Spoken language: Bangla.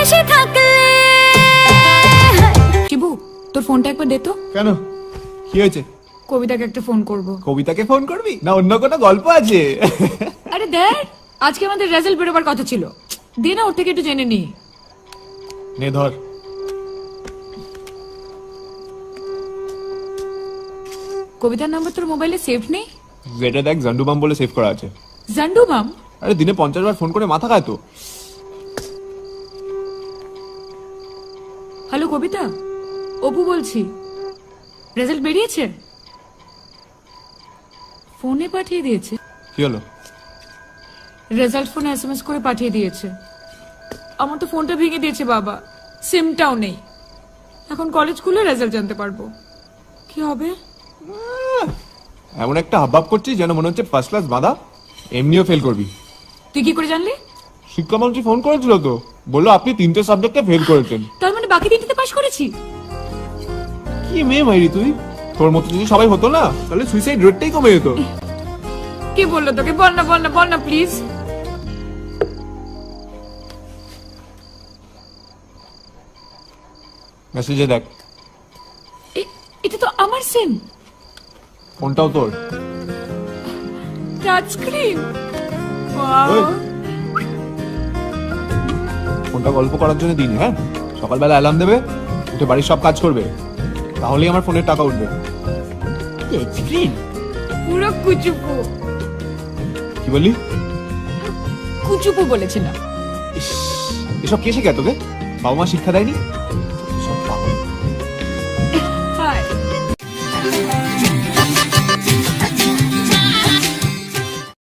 পাশে থাকলে। শিবু, তোর ফোনটা একবার দে তো। কেন, কি হয়েছে? কবিতাকে একটা ফোন করব। কবিতাকে ফোন করবি না অন্য কোনো গল্প আছে? আরে দেখ, আজকে আমাদের রেজাল্ট বেরোবার কথা ছিল, দে না ওর থেকে একটু জেনে নি। নে ধর। কবিতার নাম্বার তোর মোবাইলে সেভ নেই? যেটা দেখ জান্ডু বাম বলে সেভ করা আছে। জান্ডু মাম? আরে দিনে 50 বার ফোন করে মাথা খায় তো। হ্যালো কবিতা, অপু বলছি। রেজাল্ট বেরিয়েছে? ফোনে পাঠিয়ে দিয়েছে? কি হলো? রেজাল্ট ফোনে এসএমএস করে পাঠিয়ে দিয়েছে। আমার তো ফোনটা ভেঙে দিয়েছে বাবা, সিমটাও নেই। এখন কলেজ খুলে রেজাল্ট জানতে পারবো। কি হবে? এমন একটা হাবভাব করছিস যেন মনে হচ্ছে ফার্স্ট ক্লাস বাঁধা, এমনিও ফেল করবি। তুই কি করে জানলি? শিক্ষামন্ত্রী ফোন করেছিল তো, বললো আপনি 3টে সাবজেক্টে ফেল করেছেন। তার মানে বাকি 3টিতে পাশ করেছি? কি মেয়ে মাইরি তুই! তোর মতো যদি সবাই হতো না তাহলে সুইসাইড রেটটাই কমে যেত। কে বললো তোকে? বল না বল না বল না প্লিজ। মেসেজে দেখ। এটা তো আমার সিম। ফোনটাও তোর। Touch screen. ওই। ফোনটা গল্প করার জন্য দিন, হ্যাঁ? সকালবেলা অ্যালার্ম দেবে, উঠে বাড়ির সব কাজ করবে, তাহলেই আমার ফোনের টাকা উঠবে। স্ক্রিন পুরো কুচুপু। কি বললি? কুচুপু বলেছিলাম। ইস, এসব কে শেখায় তোকে? বাবা মা শিক্ষা দেয়নি? সব পাগল। হাই।